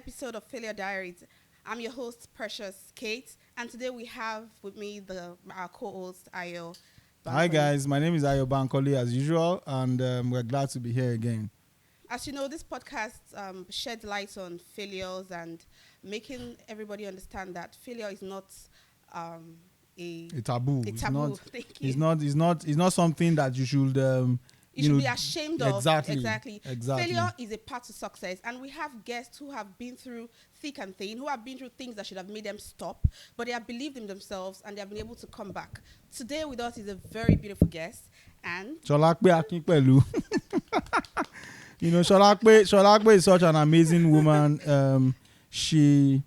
episode of Failure Diaries. I'm your host, Precious Kate, and today we have with me our co-host, Ayo Hi Bankole. guys, my name is Ayo Bankole as usual, and we're glad to be here again. As you know, this podcast sheds light on failures and making everybody understand that failure is not A taboo. a It's taboo. not. Thank you. It's not something that you should. You should be ashamed of. Exactly. Failure is a part of success. And we have guests who have been through thick and thin, who have been through things that should have made them stop, but they have believed in themselves and they have been able to come back. Today with us is a very beautiful guest. And Solape Akinpelu. Solape is such an amazing woman. She's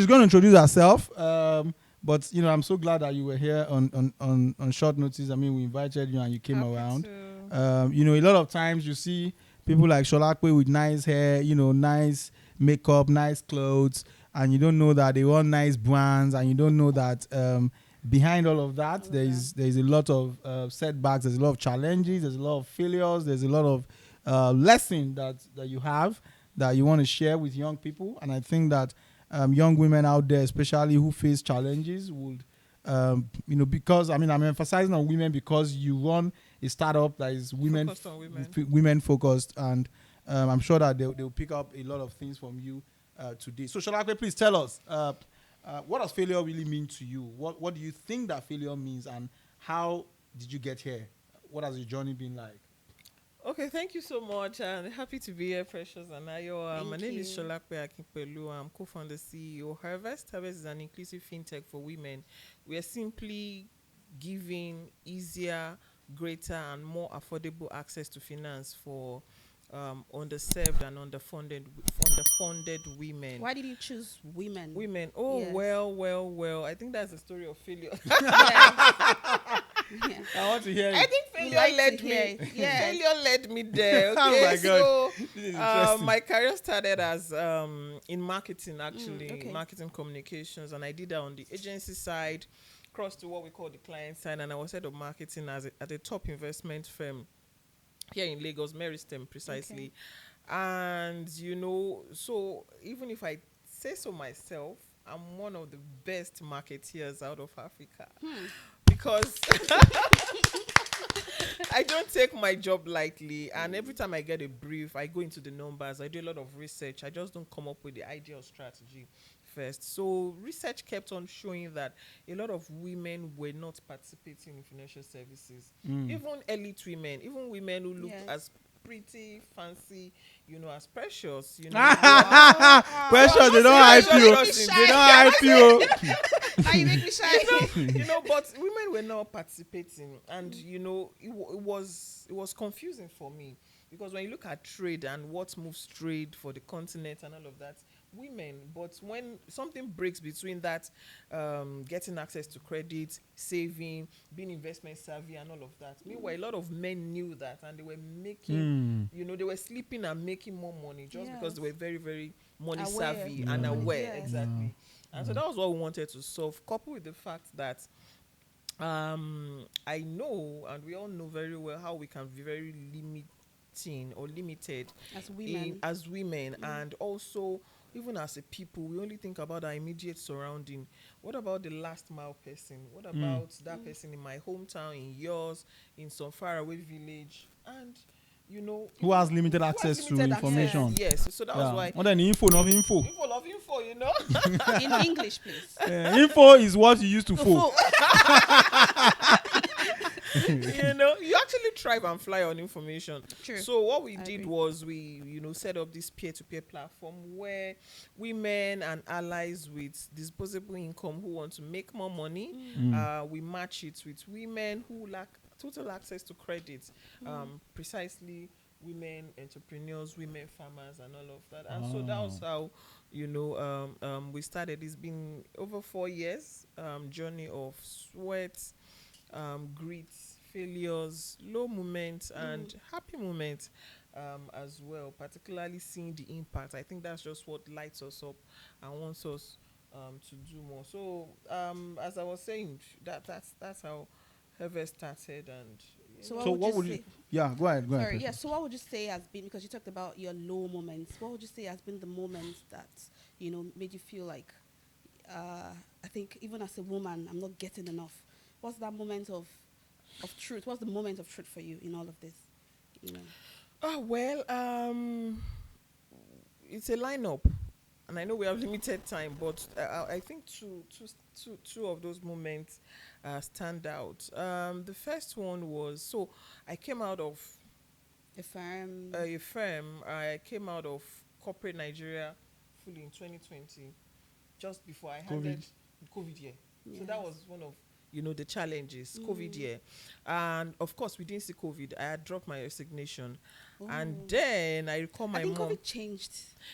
going to introduce herself. But I'm so glad that you were here on short notice. I mean, we invited you and you came around. A lot of times you see people like Solape with nice hair, nice makeup, nice clothes, and you don't know that they own nice brands, and you don't know that behind all of that, there's a lot of setbacks, there's a lot of challenges, there's a lot of failures, there's a lot of lesson that you have that you want to share with young people. And I think that young women out there, especially who face challenges, would because I'm emphasizing on women because you run a startup that is women focused, and I'm sure that they'll pick up a lot of things from you today. So Sholakwe, please tell us, what does failure really mean to you? What do you think that failure means, and how did you get here? What has your journey been like? Okay, thank you so much, and happy to be here, Precious and Ayo. My name is Solape Akinpelu. I'm co-founder CEO Harvest. Harvest is an inclusive fintech for women. We are simply giving easier, greater, and more affordable access to finance for underserved and underfunded women. why did you choose women? Women. Oh, Yes. Well. I think that's the story of failure. Yeah. I want to hear I it. think We failure like to led hear me. it. Yes. Failure led me there. Oh Okay, my God. so This is interesting. my career started as in marketing, actually, okay. marketing communications, and I did that on the agency side, crossed to what we call the client side, and I was head of marketing at a top investment firm here in Lagos, Meristem precisely. And so even if I say so myself, I'm one of the best marketeers out of Africa because I don't take my job lightly, and every time I get a brief, I go into the numbers, I do a lot of research. I just don't come up with the ideal strategy first. So research kept on showing that a lot of women were not participating in financial services. Even elite women, even women who look as pretty, fancy, as Precious, Precious, they don't hype you. They don't hype you. Now you make me shy. But women were not participating, and it was confusing for me, because when you look at trade and what moves trade for the continent and all of that, women. But when something breaks between that, getting access to credit, saving, being investment savvy, and all of that, meanwhile a lot of men knew that, and they were making, they were sleeping and making more money just because they were very, very money savvy and aware. Exactly. And so that was what we wanted to solve, coupled with the fact that I know, and we all know very well, how we can be very limited as women, and also even as a people, we only think about our immediate surrounding. What about the last mile person? What about that person in my hometown, in yours, in some faraway village? And Who has limited access to information? Yes. So that was why. What then info, not info. Info, In English, please. Info is what you used to phone. You actually thrive and fly on information. True. So what we did was we set up this peer-to-peer platform where women and allies with disposable income who want to make more money, we match it with women who lack total access to credit, precisely women entrepreneurs, women farmers, and all of that. And so that was how we started. It's been over 4 years, journey of sweat, grit, failures, low moments, and happy moments as well, particularly seeing the impact. I think that's just what lights us up and wants us to do more. So as I was saying, that's how Harvest started, and So what would you say? Yeah, go ahead. Sorry, Precious. yeah. So what would you say has been, because you talked about your low moments, what would you say has been the moments that, made you feel like, I think even as a woman, I'm not getting enough? What's that moment of truth? What's the moment of truth for you in all of this? Well, it's a lineup, and I know we have limited time, but I think two of those moments stand out. The first one was, so I came out of A firm. I came out of corporate Nigeria fully in 2020, just before I COVID. handed COVID year. So that was one of the challenges, COVID year. And of course, we didn't see COVID. I had dropped my resignation. And then I recall my I think mom. COVID changed.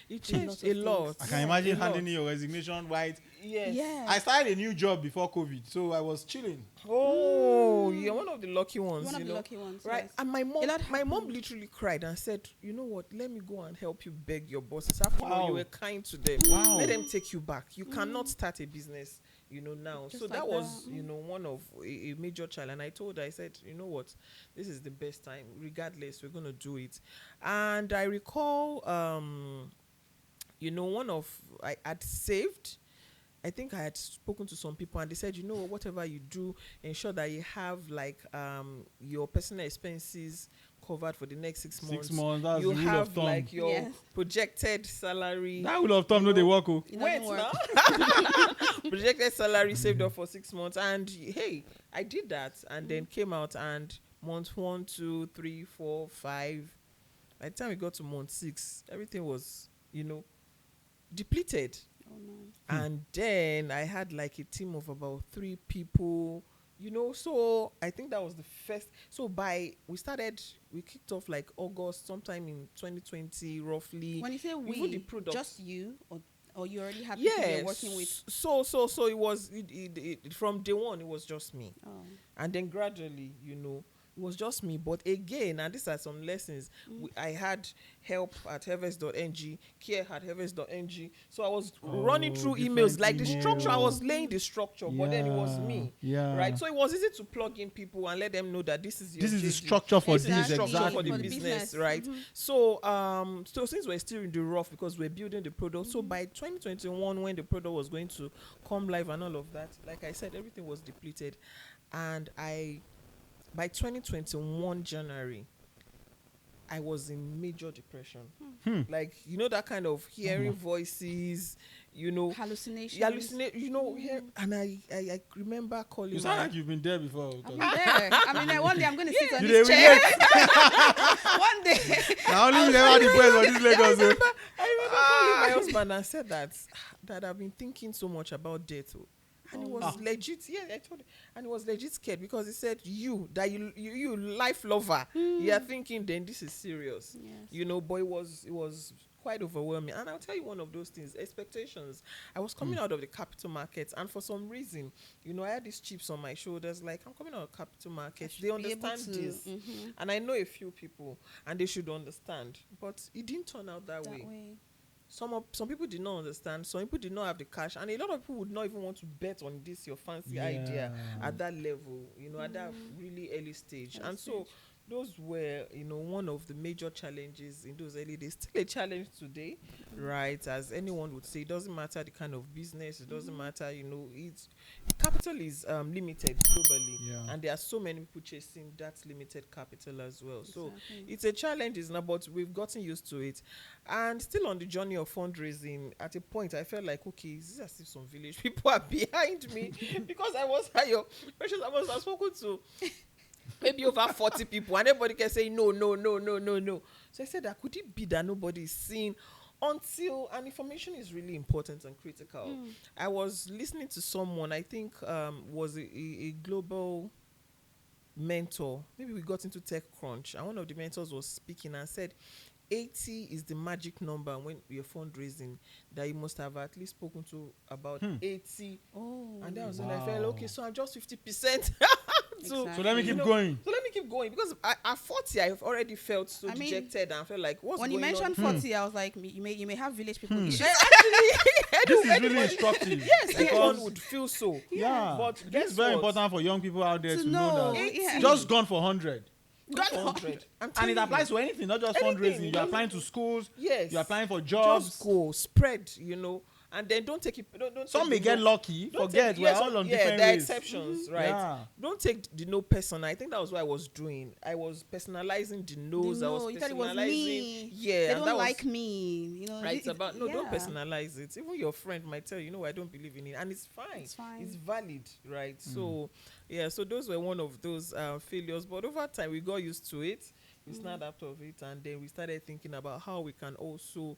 It changed a lot. I can imagine handing in your resignation right. Yes. Yeah. I started a new job before COVID, so I was chilling. Oh, you're one of the lucky ones. One of the lucky ones. Right. Yes. And my mom happened. literally cried and said, you know what, let me go and help you beg your bosses. After all, you were kind to them. Wow. Let them take you back. You cannot start a business, now. Just So like that was, that. one of a major challenge. And I told her, I said, you know what, this is the best time. Regardless, we're going to do it. And I recall, I had saved. I think I had spoken to some people and they said, whatever you do, ensure that you have your personal expenses covered for the next 6 months. 6 months, that's You the rule of have thumb. like your projected salary. That rule of thumb, no, they work. Oh. It Wait doesn't work. now. Projected salary saved up for 6 months. And hey, I did that and then came out and month 1, 2, 3, 4, 5. By the time we got to month 6, everything was, depleted. Oh, no. And then I had like a team of about 3 people, so I think that was the first. So we kicked off like August, sometime in 2020, roughly. When you say Even we, the product. just you, or you already have people you're working with? So it was, from day one, it was just me. Oh. And then gradually, it was just me. But again, and these are some lessons, I had help at harvest.ng, care at harvest.ng. So I was running through emails, like the structure. I was laying the structure, but then it was me. Yeah. Right? So it was easy to plug in people and let them know that this is your This is the JD. structure for This is the this, structure exactly. for the For the business, business. right? So since we're still in the rough because we're building the product, so by 2021, when the product was going to come live and all of that, like I said, everything was depleted. And by 2021 January, I was in major depression. Like, that kind of hearing voices, Hallucinations. and I remember calling You sound like you've been there before. I'm there. One day I'm going to sit on You this dey chair. One day. Now only never the boys on this Lagos. I remember calling my husband and said that I've been thinking so much about death. And it was legit. Yeah, I told him. And he was legit scared because he said, you life lover, you're thinking then this is serious. Yes. But it was quite overwhelming. And I'll tell you one of those things, expectations. I was coming out of the capital markets, and for some reason, I had these chips on my shoulders, like, I'm coming out of capital markets. They understand this. And I know a few people, and they should understand. But it didn't turn out that way. Some people did not understand. Some people did not have the cash, and a lot of people would not even want to bet on this your fancy idea at that level, at that really early stage. So those were, one of the major challenges in those early days. Still a challenge today, right? As anyone would say, it doesn't matter the kind of business. It doesn't matter, capital is limited globally, and there are so many people chasing that limited capital as well. So it's a challenge, but we've gotten used to it. And still on the journey of fundraising, at a point I felt like, okay, it's as if some village people are behind me because I was spoken to maybe over 40 people, and everybody can say no. So I said, could it be that nobody is seeing until, and information is really important and critical. I was listening to someone, I think was a global mentor. Maybe we got into TechCrunch, and one of the mentors was speaking and said 80 is the magic number when you're fundraising, that you must have at least spoken to about 80. And then I was like, I felt, okay, so I'm just 50%. So let me keep going. So let me keep going, because at 40 I've already felt so dejected and felt like, what's when going on? you mentioned 40, I was like, you may have village people. This is really instructive. Yes, everyone would feel so. Yeah, But it's guess very what? important for young people out there to know that. Yeah. Just gone for 100. Not 100. I'm And telling it applies you. to anything, not just Anything, fundraising. you You're know. applying to schools. Yes. You're applying for jobs. Just go, spread, and then don't take it. Don't Some take may the get no- lucky. don't Forget, take, we're yes, all on yeah, different there are ways. exceptions, right? Yeah. Don't take the no personal. I think that was what I was doing. I was personalizing the no's. I was You thought it was personalizing. me. Yeah, They and don't that like was me. You know, right. It's about no. Don't yeah. personalize it. Even your friend might tell you, I don't believe in it, and it's fine. It's fine. It's valid, right? So yeah. So those were one of those failures, but over time we got used to it. We snapped out of it, and then we started thinking about how we can also,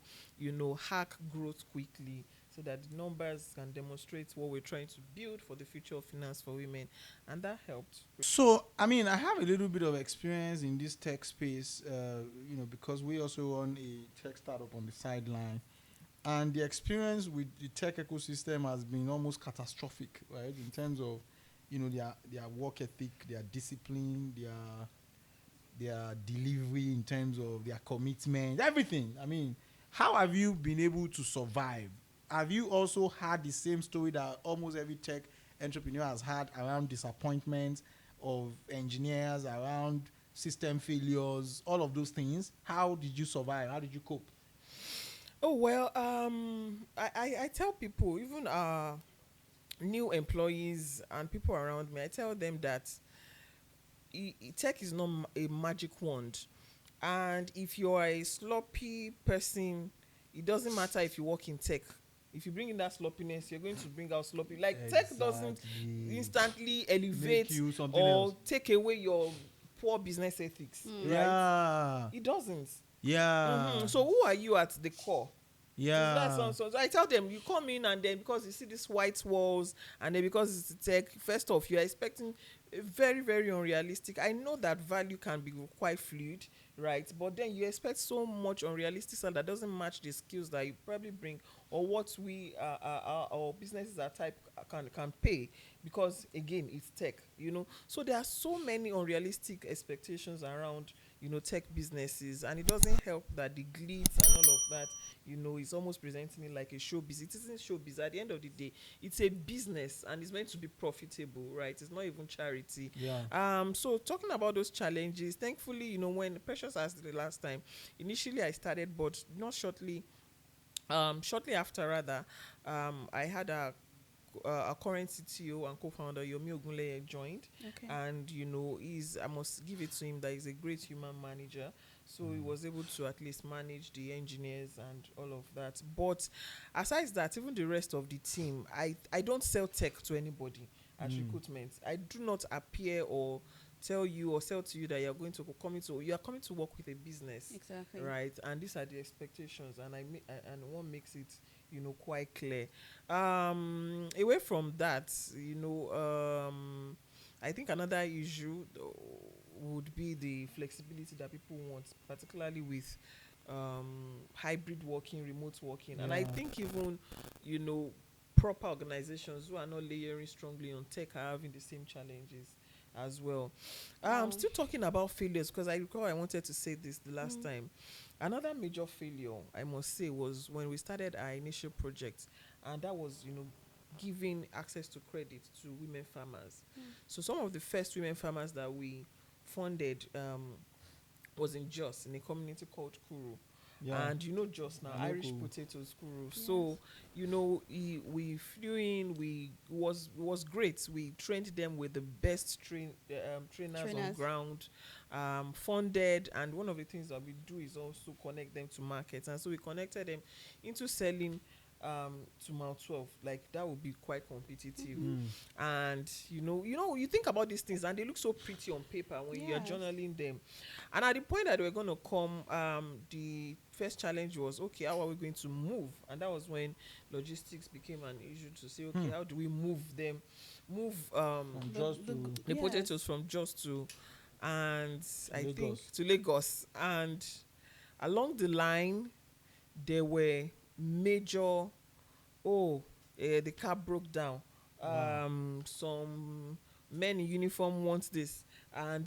hack growth quickly so that the numbers can demonstrate what we're trying to build for the future of finance for women, and that helped. So, I mean, I have a little bit of experience in this tech space, because we also run a tech startup on the sideline. And the experience with the tech ecosystem has been almost catastrophic, right? In terms of, their work ethic, their discipline, their delivery, in terms of their commitment, everything. I mean, how have you been able to survive? Have you also had the same story that almost every tech entrepreneur has had around disappointments of engineers, around system failures, all of those things? How did you survive? How did you cope? Oh well, I tell people, even new employees and people around me, I tell them that tech is not a magic wand, and if you are a sloppy person, it doesn't matter if you work in tech. If you bring in that sloppiness, you're going to bring out sloppy. Like tech doesn't instantly elevate you something or else. take away your poor business ethics, right? Yeah. It doesn't. Yeah. So who are you at the core? Yeah. So I tell them, you come in, and then because you see these white walls, and then because it's tech, first off, you're expecting very, very unrealistic. I know that value can be quite fluid, right? But then you expect so much unrealistic stuff that doesn't match the skills that you probably bring, or what we our businesses are type can pay, because again, it's tech, So there are so many unrealistic expectations around, tech businesses, and it doesn't help that the glitz and all of that, is almost presenting it like a showbiz. It isn't showbiz. At the end of the day, it's a business, and it's meant to be profitable, right? It's not even charity. Yeah. So talking about those challenges, thankfully, when Precious asked the last time, initially I started, but not shortly. Shortly after, rather, I had a current CTO and co-founder Yomi Ogunleye joined, and I must give it to him that he's a great human manager. So he was able to at least manage the engineers and all of that. But aside that, even the rest of the team, I don't sell tech to anybody at recruitment. I do not appear or tell you or sell to you that you are going to you are coming to work with a business, Exactly. right? And these are the expectations, and and one makes it quite clear. Away from that, I think another issue would be the flexibility that people want, particularly with hybrid working, remote working. And I think even proper organizations who are not layering strongly on tech are having the same challenges as well. Still talking about failures, because I recall I wanted to say this the last time. Another major failure, I must say, was when we started our initial project, and that was giving access to credit to women farmers. So some of the first women farmers that we funded was in Jos, in a community called Kuru. Yeah. And Jos now, Irish potatoes, Kuru. Yes. So we flew in. Was great. We trained them with the best trainers on ground, funded. And one of the things that we do is also connect them to markets. And so we connected them into selling to Mount 12. Like that would be quite competitive. And you think about these things, and they look so pretty on paper when you're journaling them. And at the point that we're going to come, the first challenge was, okay, how are we going to move? And that was when logistics became an issue, to say, okay, how do we move the potatoes from Jos to, and I think to Lagos. And along the line, there were major, the car broke down. Some men in uniform want this, and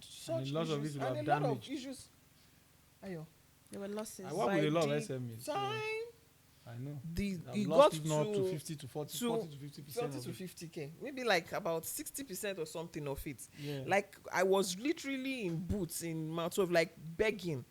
such lots of issues, it will and have a lot of damage. issues. Ayo, There were losses. I work with a lot of by SMEs. the time I know. I've it lost got it now to to 50 to 40, to 40 to 50% 40 of to it. 50k, maybe like about 60% or something of it. Yeah. Like I was literally in boots in Mount of like begging,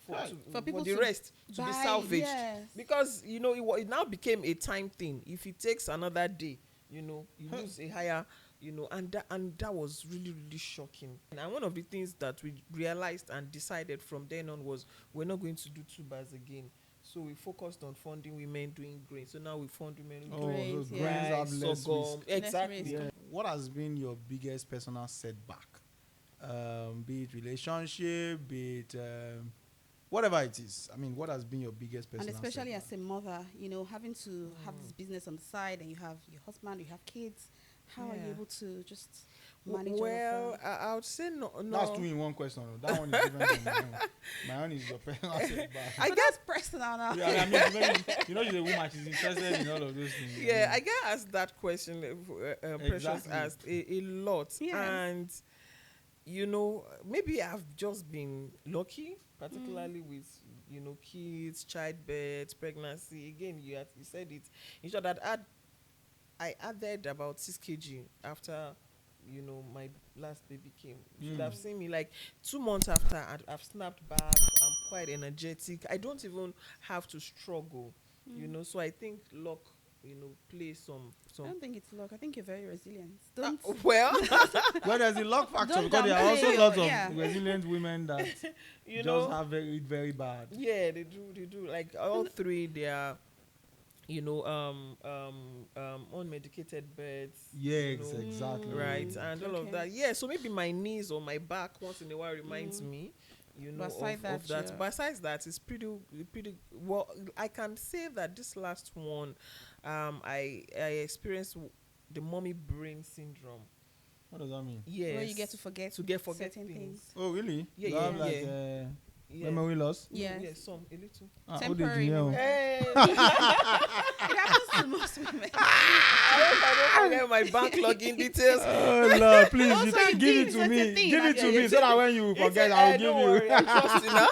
Right. For people the to rest to be buy, salvaged, yes. because it now became a time thing. If it takes another day, you lose a higher, and that was really really shocking. And one of the things that we realized and decided from then on was we're not going to do tubers again. So we focused on funding women doing grain. So now we fund women who do Grains, those yeah. grains have rice, less sorghum. risk. Exactly. risk. Yeah. What has been your biggest personal setback? Be it relationship, be it whatever it is. I mean, what has been your biggest And personal especially setback? as a mother, having to have this business on the side, and you have your husband, you have kids. How are you Yeah. able to just manage all Well, of them? I would say no. That's two in one question. That one is different from my own. My own is your personal setback. I But get that's personal now. Yeah, I mean, she's a woman. She's interested in all of those things. Yeah, I get asked that question. Precious Exactly. asked a lot, Yes. and maybe I've just been lucky, particularly with kids, childbirth, pregnancy. Again, you said it. In short, I added about 6 kg after my last baby came. You should have seen me like 2 months after. I've snapped back. I'm quite energetic. I don't even have to struggle. So I think luck plays some. I don't think it's luck. I think you're very resilient. Don't. Well, Well, there's the luck factor Don't because there are also downplay lots your- of yeah. resilient women that you just know, have it very bad. yeah, they do. Like all three, they are, unmedicated birds. Yes, you know, exactly. right, and all of Okay. that. Yeah, so maybe my knees or my back once in a while reminds me, Besides of that, that. yeah. Besides that, it's pretty well. I can say that this last one, I experienced the mommy brain syndrome. What does that mean? Yes, Where you get to forget forget certain things. Oh, really? Yeah, You yeah, have like Yeah. memory loss? Yes. Yeah, some a little. Temporary old age, memory. Hey, It happens to most women. I hope I don't forget my bank login details. Oh Lord, please, Also, you can it give is, it to it's a me. thing, Give it like, to yeah, me so that when you forget, I'll give don't you. worry, I trust you now.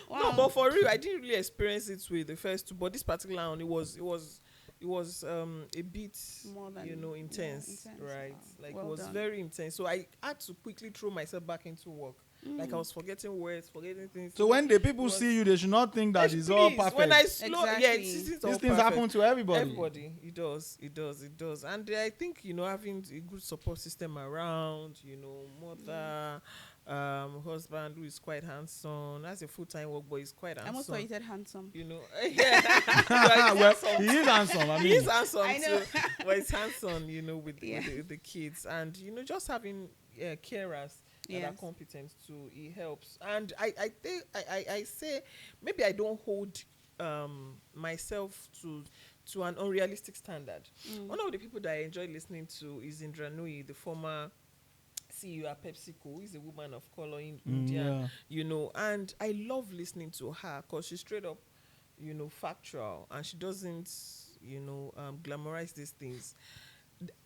Wow. No, but for real, I didn't really experience it with the first two. But this particular one, it was a bit More than intense, intense. right? Wow. Like Well it was done. very intense. So I had to quickly throw myself back into work. Like I was forgetting words, forgetting things. So when the people was- see you, they should not think that it's all Please, perfect. when I slow, yeah, Exactly. it's all These things perfect. happen to everybody. Everybody, it does, and I think having a good support system around, mother, husband who is quite handsome, that's a full-time work, but he's quite I almost handsome. thought you said handsome. Yeah, Well, he is handsome. I he mean, is handsome I know. too, but he's handsome, with Yeah. the kids, and just having carers that are Yes. competent too, it helps. And I think I say maybe I don't hold myself to an unrealistic standard. One of the people that I enjoy listening to is Indra Nooyi, the former CEO at PepsiCo, who is a woman of color in India, and I love listening to her because she's straight up, factual, and she doesn't, glamorize these things.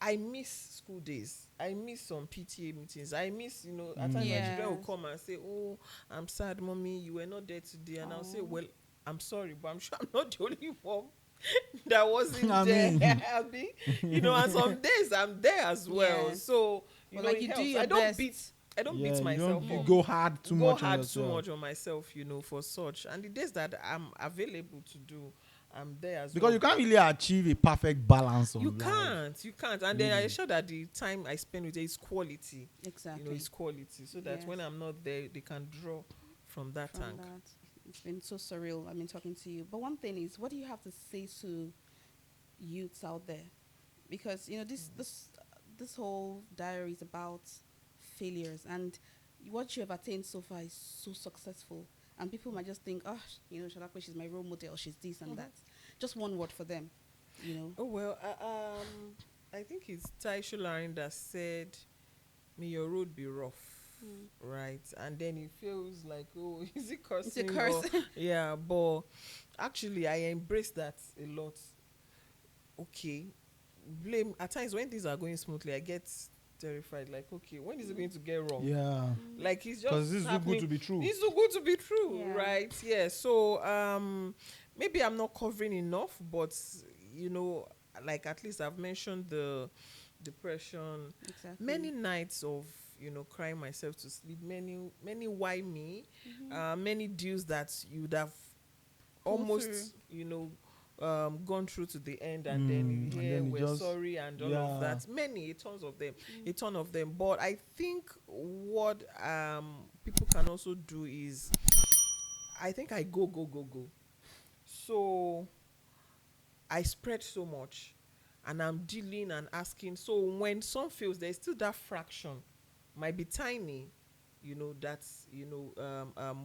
I miss school days. I miss some PTA meetings. I miss, at times my children will Yes. come and say, "Oh, I'm sad, mommy, you were not there today," and I'll say, "Well, I'm sorry, but I'm sure I'm not the only mom that wasn't I there." mean. Abby. And some days I'm there as well. Yes. So Well, it like you do helps. your I don't best. beat. I don't yeah, beat you myself don't up. go hard too Go much on hard yourself. too much on myself, for such. And the days that I'm available to do, I'm there as Because well. you can't really achieve a perfect balance on You life. can't. And then I ensure that the time I spend with her is quality. Exactly. It's quality. So that when Yes. I'm not there, they can draw from that From tank. that. It's been so surreal. Talking to you. But one thing is, what do you have to say to youths out there? Because this whole diary is about failures, and what you have attained so far is so successful. And people might just think, Solape, she's my role model. She's this and that. Just one word for them. Oh well, I think it's Tai Shularin that said, "May your road be rough," right? And then it feels like, oh, is it cursing? It's a curse. Yeah, but actually, I embrace that a lot. Okay, blame at times when things are going smoothly, I get terrified. Like, okay, when is it going to get wrong? Yeah. Like it's just Because this is too good happening. to be true. It's too good to be true, Yeah. right? Yeah. So maybe I'm not covering enough, but like at least I've mentioned the depression, Exactly. many nights of crying myself to sleep, many why me, many deals that you would have Pull almost through. gone through to the end, and then and you hear then it we're just sorry and all of that. Many, a ton of them. But I think what people can also do is, I think I go. So I spread so much, and I'm dealing and asking. So when some fails, there's still that fraction, might be tiny, that's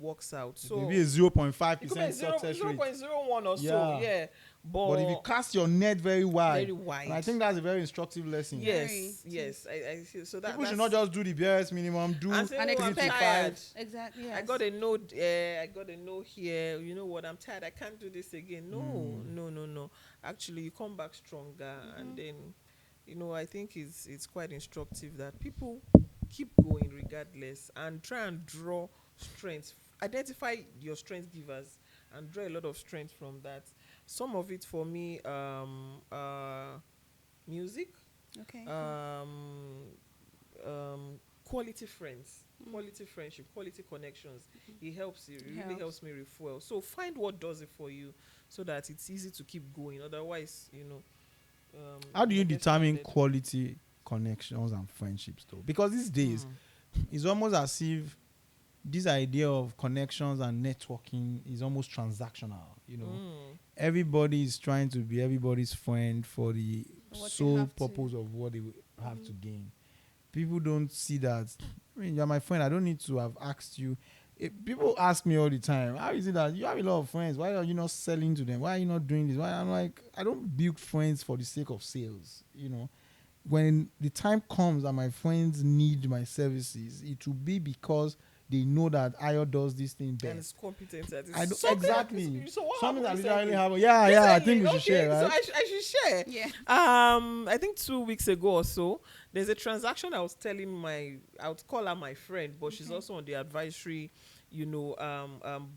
works out. So maybe a 0.5% it could be success rate. 0.01 or so, Yeah. yeah. But if you cast your net very wide, very wide, and I think that's a very instructive lesson. yes. I see. So that People should that's- not just do the barest minimum. Do and say, And "Oh, I'm expect tired. Exactly. Yes. I got a note. I got a note here. You know what? I'm tired. I can't do this again. No. Actually, you come back stronger, and then, I think it's quite instructive that people keep going regardless and try and draw strength. Identify your strength givers and draw a lot of strength from that. Some of it for me, music, Okay. quality friends, quality friendship, quality connections. It helps you. It really helps me refuel. So find what does it for you, so that it's easy to keep going. Otherwise, how do you get determine stranded. quality connections and friendships though? Because these days it's almost as if this idea of connections and networking is almost transactional. Everybody is trying to be everybody's friend for the What they sole have to. purpose of what they have to gain. People don't see that. I mean, you're my friend. I don't need to have asked you. People ask me all the time, how is it that you have a lot of friends? Why are you not selling to them? Why are you not doing this? Why? I'm like, I don't build friends for the sake of sales. When the time comes that my friends need my services, it will be because they know that Ayo does this thing And best. it's competent at it. I don't, Something- exactly. So what Something that happened literally recently? happened. Yeah, I think we should Okay, share, right? So I should share. Yeah. I think 2 weeks ago or so, there's a transaction I was telling I would call her my friend, but she's also on the advisory,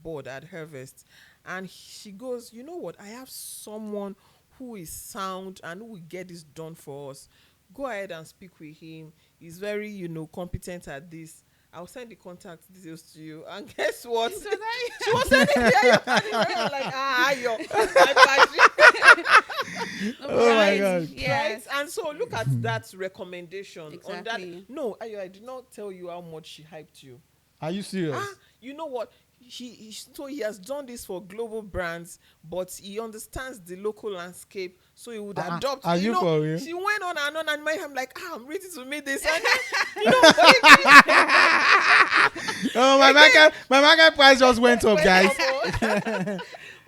board at Harvest. And she goes, you know what? I have someone who is sound and who will get this done for us. Go ahead and speak with him. He's very, competent at this. I'll send the contact details to you. And guess what? So that- She was sending me I'm like, yo, my Oh my God. Yes. Right? And so look at that recommendation. On Exactly. that. No, Ayo, I did not tell you how much she hyped you. Are you serious? You know what? So he has done this for global brands, but he understands the local landscape, so he would adopt. Are you for real? She went on and I'm like, I'm ready to meet this. And Oh, my market price just went up, guys.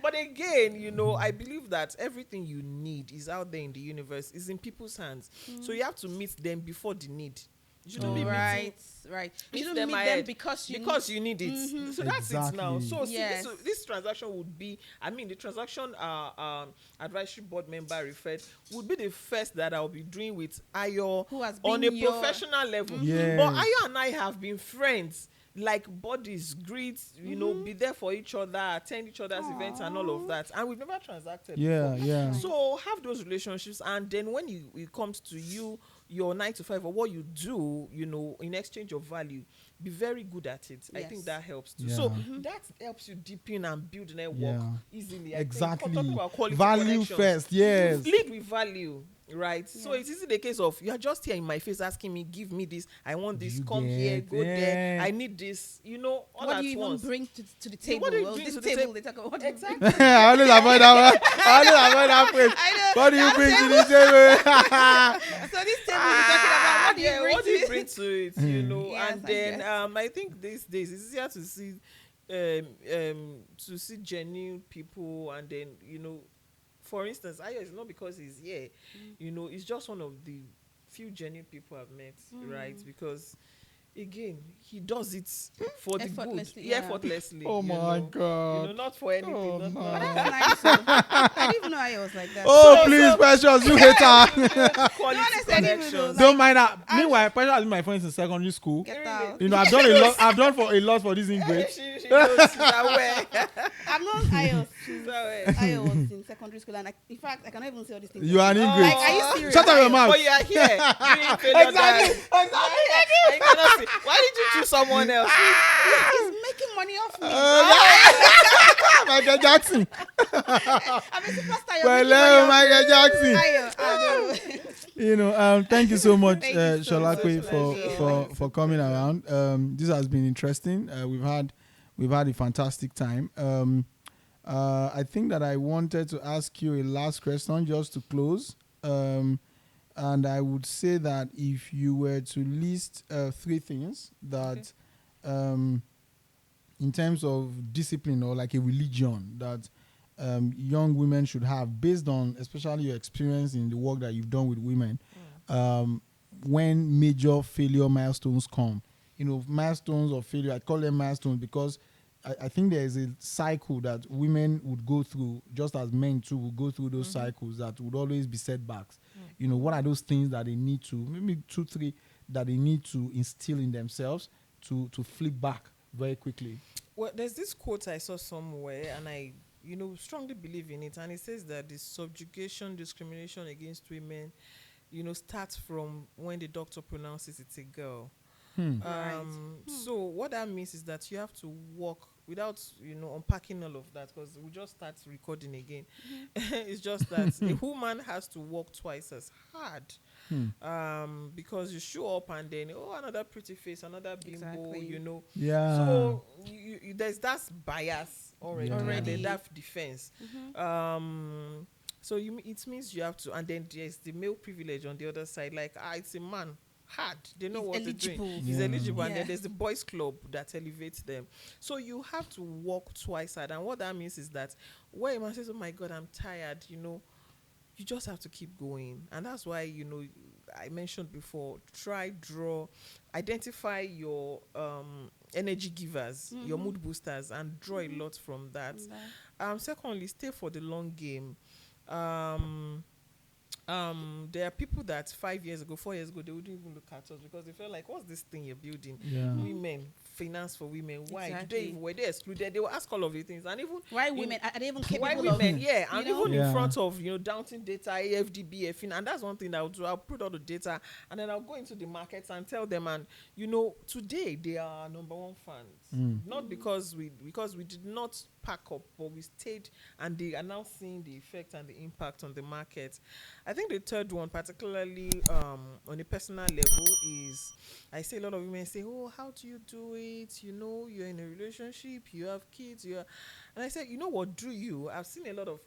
But again, I believe that everything you need is out there in the universe, is in people's hands. So you have to meet them before the need. You shouldn't be meeting Right. You meet shouldn't them meet them ahead because you need it. So that's it now. Exactly. So, see, Yes. so this transaction would be, the transaction advisory board member referred would be the first that I'll be doing with Ayo Who has on been a your- professional level. Yes. But Ayo and I have been friends, like buddies, greet, be there for each other, attend each other's events and all of that. And we've never transacted before. Yeah. So have those relationships, and then when it comes to your 9 to 5 or what you do, in exchange of value, be very good at it. I think Yes. that helps too. Yeah. So that helps you deepen and build network Yeah. easily. I think, Exactly. talking about quality Value connections, first, yes. lead with value, right? So Yes. it isn't the case of you're just here in my face asking me, give me this, I want this, You come here, get go there, it. I need this, all What at do you even once. bring to the Yeah, table? what do you Well, bring this to the table, table? they talk about what do you bring? Exactly. I always avoid that phrase. I know. What do you bring to the table? So this table you're talking about, what do you Yeah, bring what to do you it? bring to it? Yes, And I then guess. I think these days it's easier to see genuine people, and then for instance, Ayo is not because he's here, it's just one of the few genuine people I've met, right? Because again, he does it for the good, Effortlessly, yeah. effortlessly. Oh my God. Not for anything. Oh not- my. That's nice. So. I didn't even know I was like that. Oh, So- please, so- Precious, you hater. Quality honest, I didn't even know connections. that. Don't mind that. Meanwhile, Precious has been my friends in secondary school. Get out. I've done a lot. I've done for a lot for this English. She She knows, she's aware. I'm not Ayo. She's aware. Ayo was in secondary school, and in fact, I cannot even say all these things. You are an English. Like, are you serious? Shut up your mouth. But you are here doing Failure Diaries. Exactly. And you cannot say, why did you choose someone else? He's making money off me. Michael Jackson. I'm a superstar. Hello, Michael Jackson. Ayo, I know. Thank you so much, Thank you so Solape, much. for coming around. This has been interesting. We've had a fantastic time. I think that I wanted to ask you a last question just to close. And I would say that if you were to list 3 things that, in terms of discipline or like a religion that young women should have, based on especially your experience in the work that you've done with women, when major failure milestones come, milestones of failure, I call them milestones because I think there is a cycle that women would go through, just as men too would go through those cycles that would always be setbacks. What are those things that they need to, maybe 2, 3, that they need to instill in themselves to flip back very quickly? Well, there's this quote I saw somewhere, and I, strongly believe in it. And it says that the subjugation, discrimination against women, starts from when the doctor pronounces it's a girl. So what that means is that you have to walk without, unpacking all of that, because we just start recording again. It's just that a woman has to work twice as hard. Because you show up and then, another pretty face, another bimbo, Yeah. So there's that bias already. Yeah. And then that defense. So it means you have to, and then there's the male privilege on the other side. Like, it's a man. Hard. They know what they're doing. He's eligible, and then there's the boys club that elevates them. So you have to work twice hard, and what that means is that when a man says, "Oh my God, I'm tired," you just have to keep going, and that's why I mentioned before. Identify your energy givers, your mood boosters, and draw a lot from that. Secondly, stay for the long game. There are people that 4 years ago, they wouldn't even look at us because they felt like, what's this thing you're building? Yeah. Women, finance for women. Why? Exactly. Were they excluded? They will ask all of these things. And even Why women? Are they even capable why of? women? Yeah, and even Yeah. in front of doubting data, AFDB, and that's one thing that I'll do. I'll put all the data, and then I'll go into the markets and tell them. And today they are our number 1 fans. Not because we did not pack up, but we stayed, and they are now seeing the effect and the impact on the market. I think the third one, particularly on a personal level, is I see a lot of women say, "Oh, how do you do it? You're in a relationship, you have kids, and I said, what do you? I've seen a lot of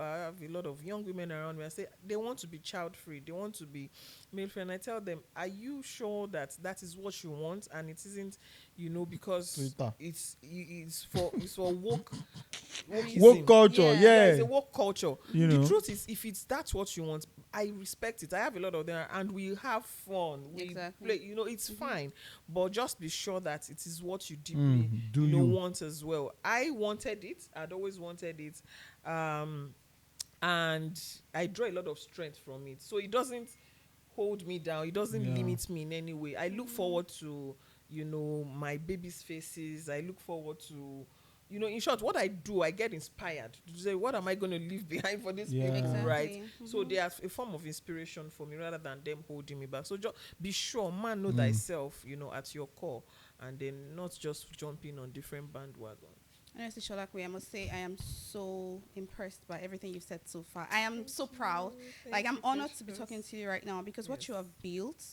I have a lot of young women around me. I say they want to be child free, they want to be male free, and I tell them, are you sure that is what you want, and it isn't, because Twitter. it's for woke culture, yeah. It's a woke culture. The Truth is, if that's what you want, I respect it. I have a lot of them, and we have fun. We play, it's fine, but just be sure that it is what you deeply want as well. I wanted it. I'd always wanted it. And I draw a lot of strength from it. So it doesn't hold me down. It doesn't limit me in any way. I look forward to, my baby's faces. I look forward to, in short, what I do, I get inspired to say, what am I going to leave behind for this people, Exactly. right? So they are a form of inspiration for me rather than them holding me back. So just be sure, man, know thyself, at your core, and then not just jumping on different bandwagons. Honestly, Solape, I must say I am so impressed by everything you've said so far. I am so proud. I'm honored to be talking to you right now because what you have built,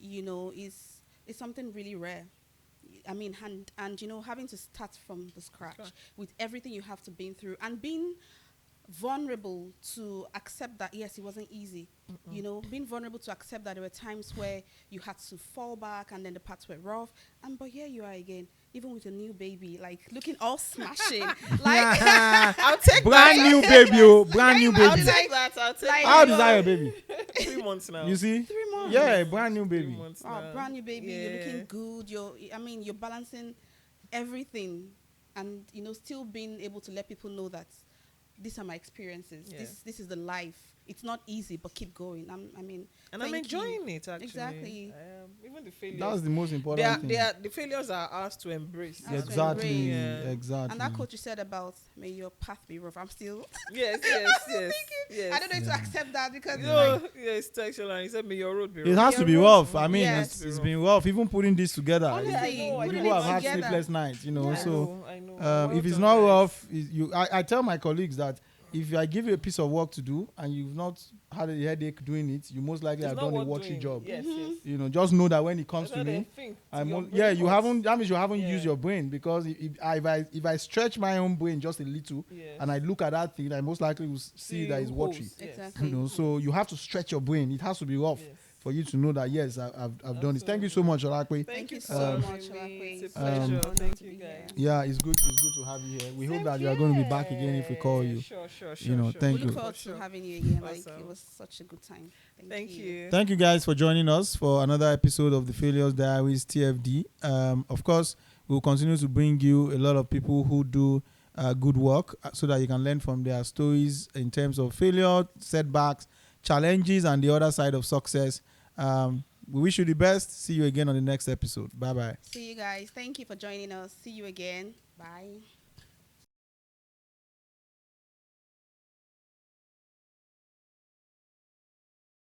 is something really rare. I mean, and having to start from the scratch with everything you have to been through and being vulnerable to accept that, yes, it wasn't easy. Being vulnerable to accept that there were times where you had to fall back and then the paths were rough. But here you are again, even with a new baby, like looking all smashing. I'll take brand that. new baby, brand new I'll baby. take that. I'll take Like, that. How old is that your baby? 3 months now. You see? 3 months. Yeah, brand new 3 baby. months Oh, now. brand new baby. Yeah. You're looking good. You're balancing everything, and still being able to let people know that these are my experiences. Yeah. This is the life. It's not easy, but keep going. I'm I'm enjoying it actually. Exactly. Even the failures. That's the most important thing. The failures are ours to embrace. Ours to Exactly. embrace. Yeah. Exactly. And that quote you said about may your path be rough. I'm still. Yes. I don't know if to accept that because No, yes, textual. He said, "May your road be rough." It has to be Your rough. road- I mean, Yes. it's been rough. Even putting this together, Honestly, I know, putting people it have had together. sleepless nights. You know, Yeah. so I know. if it's not rough, I tell my colleagues that if I give you a piece of work to do and you've not had a headache doing it, you most likely have done a watery job. Yes. You know, just know that when it comes to me, you haven't. That means you haven't used your brain, because if I stretch my own brain just a little and I look at that thing, I most likely will see that it's watery. Exactly. You know, so you have to stretch your brain. It has to be rough for you to know that yes, I've done this. Thank you so much, Olakwe. Thank you so much, It's a Olakwe. pleasure. Thank you, Yeah. guys. Yeah, it's good to have you here. We hope that you are going to be back again if we call you. Sure. You know, thank We you. look forward to having you again. Like Awesome. it was such a good time. Thank you. Thank you guys for joining us for another episode of the Failure Diaries TFD. Of course, we'll continue to bring you a lot of people who do good work so that you can learn from their stories in terms of failure, setbacks, challenges, and the other side of success. We wish you the best. See you again on the next episode. Bye-bye. See you guys. Thank you for joining us. See you again. Bye.